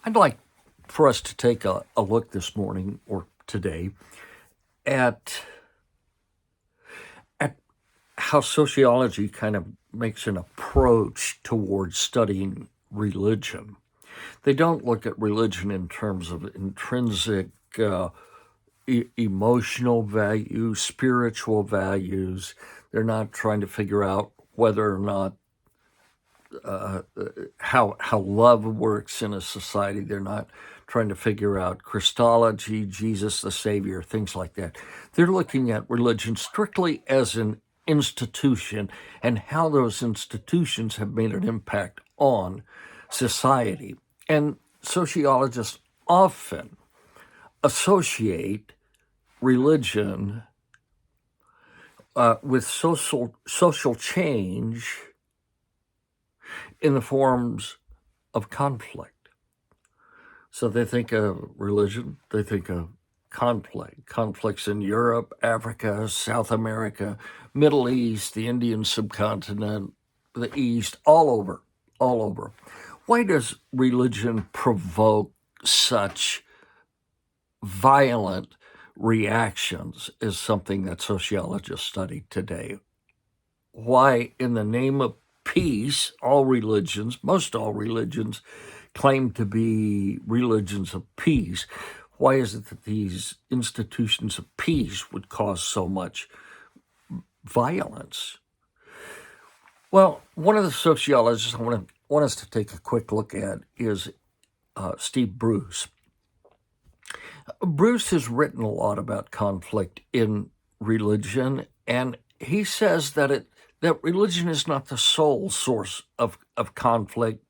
I'd like for us to take a look this morning or today at at how sociology kind of makes an approach towards studying religion. They don't look at religion in terms of intrinsic emotional values, spiritual values. They're not trying to figure out whether or not how love works in a society. They're not trying to figure out Christology, Jesus the Savior, things like that. They're looking at religion strictly as an institution and how those institutions have made an impact on society. And sociologists often associate religion with social change in the forms of conflict. So they think of religion, they think of conflicts in Europe, Africa, South America, Middle East, the Indian subcontinent, the East, all over. Why does religion provoke such violent reactions is something that sociologists study today? Why, in the name of peace, most all religions claim to be religions of peace. Why is it that these institutions of peace would cause so much violence? Well, one of the sociologists I want us to take a quick look at is Steve Bruce. Bruce has written a lot about conflict in religion, and he says that religion is not the sole source of conflict.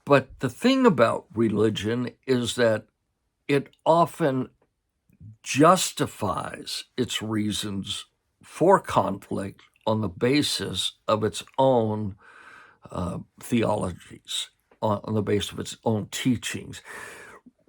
But the thing about religion is that it often justifies its reasons for conflict on the basis of its own theologies, on the basis of its own teachings.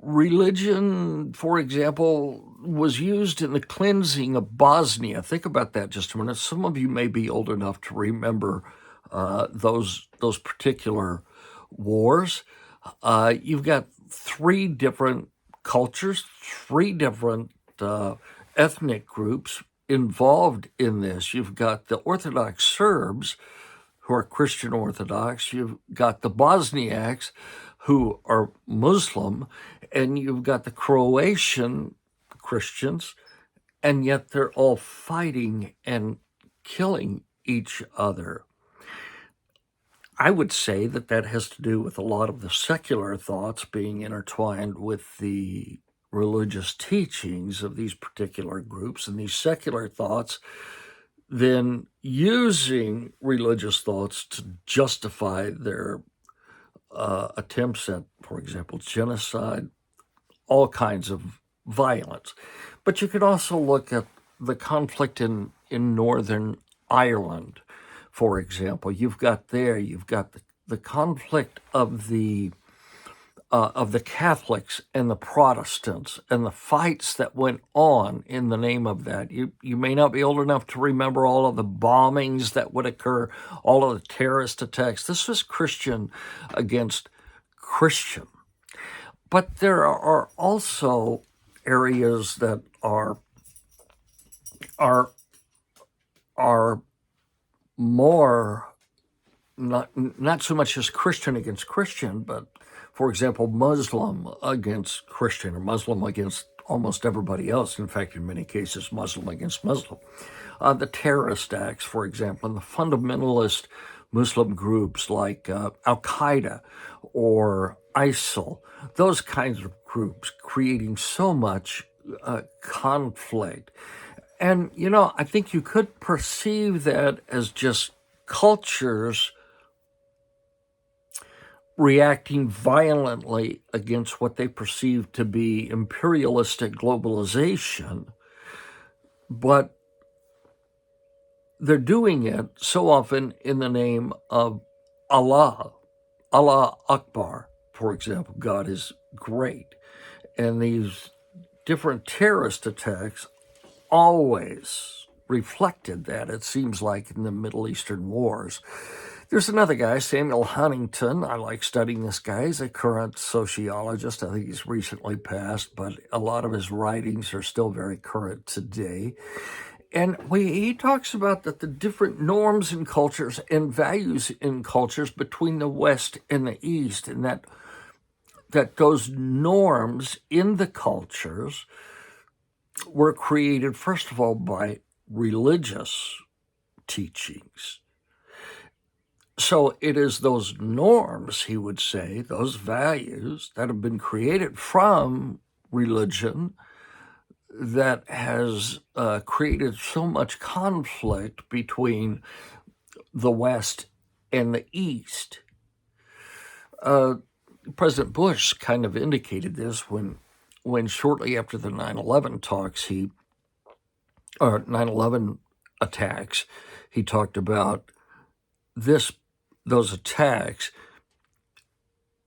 Religion, for example, was used in the cleansing of Bosnia. Think about that just a minute. Some of you may be old enough to remember those particular wars. You've got three different cultures, three different ethnic groups involved in this. You've got the Orthodox Serbs, who are Christian Orthodox. You've got the Bosniaks, who are Muslim, and you've got the Croatian Christians, and yet they're all fighting and killing each other. I would say that has to do with a lot of the secular thoughts being intertwined with the religious teachings of these particular groups, and these secular thoughts then using religious thoughts to justify their attempts at, for example, genocide, all kinds of violence. But you could also look at the conflict in Northern Ireland, for example. You've got the conflict of the Catholics and the Protestants and the fights that went on in the name of that. You may not be old enough to remember all of the bombings that would occur, all of the terrorist attacks. This was Christian against Christian. But there are also areas that are more not so much as Christian against Christian, but for example, Muslim against Christian, or Muslim against almost everybody else. In fact, in many cases, Muslim against Muslim. The terrorist acts, for example, and the fundamentalist Muslim groups like Al-Qaeda or ISIL, those kinds of groups creating so much conflict. And, I think you could perceive that as just cultures reacting violently against what they perceive to be imperialistic globalization, but they're doing it so often in the name of Allah. Allah Akbar, for example, God is great. And these different terrorist attacks always reflected that, it seems like, in the Middle Eastern wars. There's another guy, Samuel Huntington. I like studying this guy. He's a current sociologist. I think he's recently passed, but a lot of his writings are still very current today. And he talks about that the different norms in cultures and values in cultures between the West and the East, and that those norms in the cultures were created, first of all, by religious teachings. So it is those norms, he would say, those values that have been created from religion that has created so much conflict between the West and the East. President Bush kind of indicated this when shortly after the 9/11 talks, 9/11 attacks, he talked about those attacks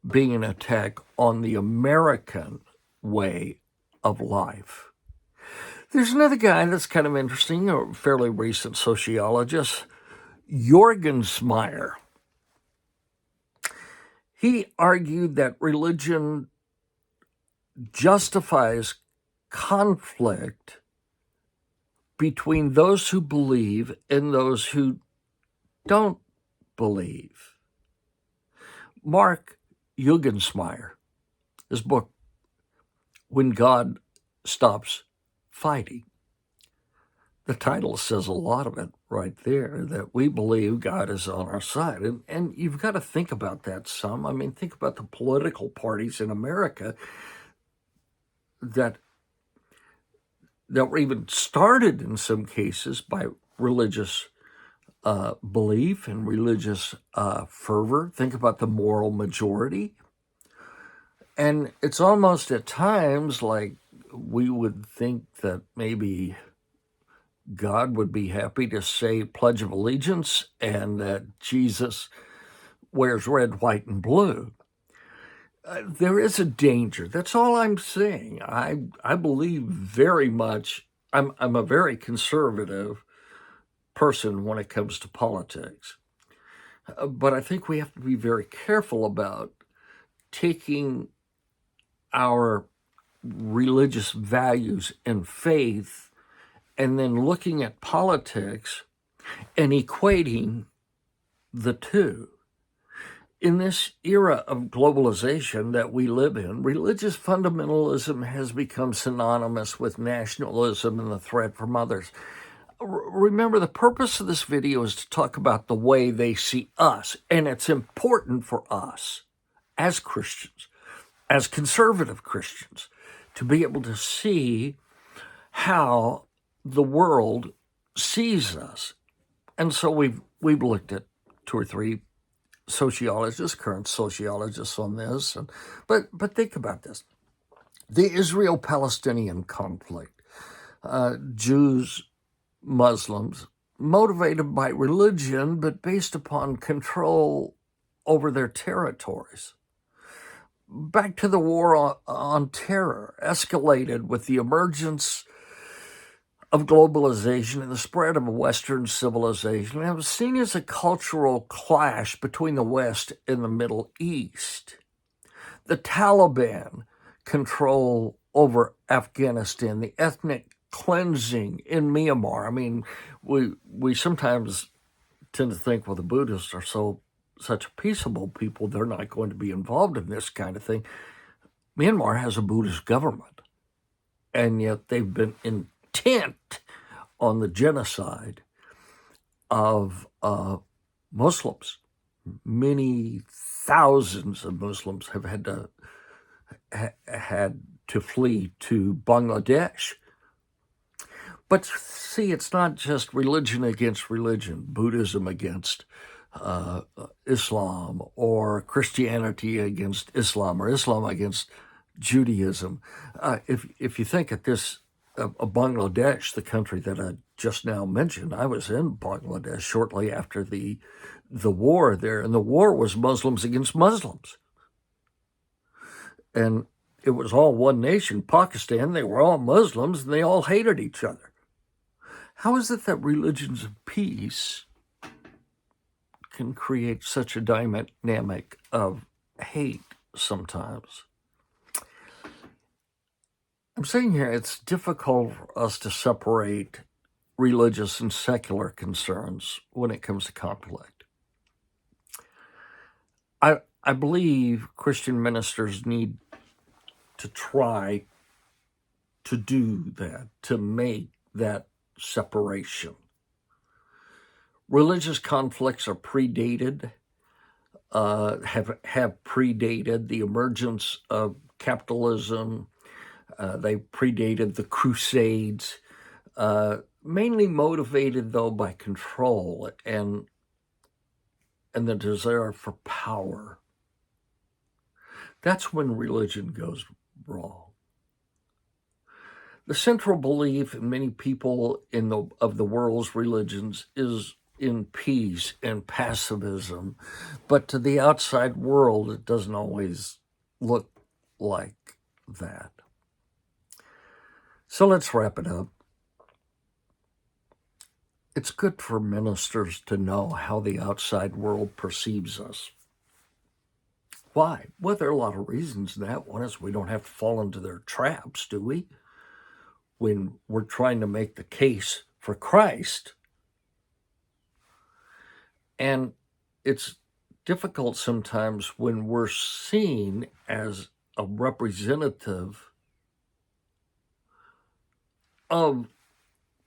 being an attack on the American way of life. There's another guy that's kind of interesting, a fairly recent sociologist, Jorgensmeyer. He argued that religion justifies conflict between those who believe and those who don't believe. Mark Jorgensmeyer, his book, When God Stops Fighting. The title says a lot of it right there, that we believe God is on our side. And you've got to think about that some. I mean, think about the political parties in America that were even started in some cases by religious belief and religious fervor. Think about the moral majority. And it's almost at times like we would think that maybe God would be happy to say Pledge of Allegiance and that Jesus wears red, white, and blue. There is a danger. That's all I'm saying. I believe very much, I'm a very conservative person when it comes to politics. But I think we have to be very careful about taking our religious values and faith and then looking at politics and equating the two. In this era of globalization that we live in, religious fundamentalism has become synonymous with nationalism and the threat from others. Remember, the purpose of this video is to talk about the way they see us, and it's important for us as Christians, as conservative Christians, to be able to see how the world sees us. And so we've looked at 2 or 3 sociologists, current sociologists on this. But think about this. The Israel-Palestinian conflict, Jews, Muslims, motivated by religion, but based upon control over their territories. Back to the war on terror, escalated with the emergence of globalization and the spread of Western civilization. It was seen as a cultural clash between the West and the Middle East. The Taliban control over Afghanistan, the ethnic cleansing in Myanmar. I mean, we sometimes tend to think, well, the Buddhists are such peaceable people, they're not going to be involved in this kind of thing. Myanmar has a Buddhist government, and yet they've been intent on the genocide of Muslims. Many thousands of Muslims have had to flee to Bangladesh. But see, it's not just religion against religion, Buddhism against Islam, or Christianity against Islam, or Islam against Judaism. If you think at this, Bangladesh, the country that I just now mentioned, I was in Bangladesh shortly after the war there, and the war was Muslims against Muslims. And it was all one nation, Pakistan. They were all Muslims, and they all hated each other. How is it that religions of peace can create such a dynamic of hate sometimes. I'm saying here it's difficult for us to separate religious and secular concerns when it comes to conflict. I believe Christian ministers need to try to do that, to make that separation. Religious conflicts are predated, have predated the emergence of capitalism. They predated the Crusades, mainly motivated though by control and the desire for power. That's when religion goes wrong. The central belief in many people of the world's religions is in peace and pacifism, but to the outside world, it doesn't always look like that. So let's wrap it up. It's good for ministers to know how the outside world perceives us. Why? Well, there are a lot of reasons that. One is we don't have to fall into their traps, do we? When we're trying to make the case for Christ. And it's difficult sometimes when we're seen as a representative of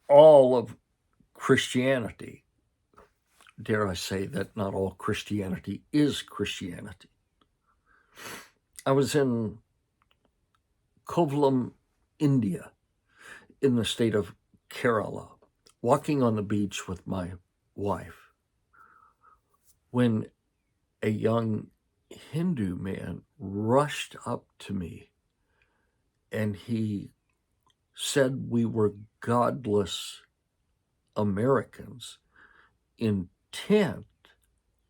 all of Christianity. Dare I say that not all Christianity is Christianity. I was in Kovalam, India, in the state of Kerala, walking on the beach with my wife, when a young Hindu man rushed up to me and he said we were godless Americans intent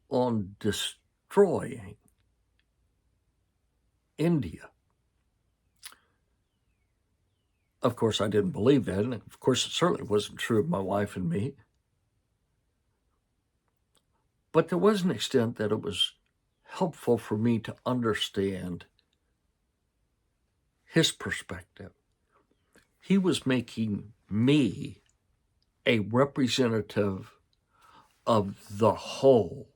on destroying India. Of course, I didn't believe that, and of course, it certainly wasn't true of my wife and me. But there was an extent that it was helpful for me to understand his perspective. He was making me a representative of the whole,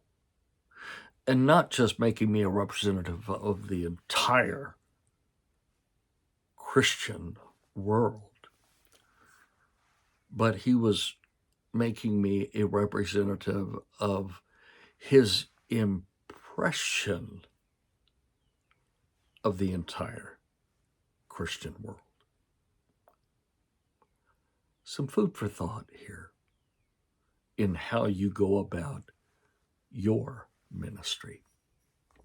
and not just making me a representative of the entire Christian world, but he was making me a representative of his impression of the entire Christian world. Some food for thought here in how you go about your ministry.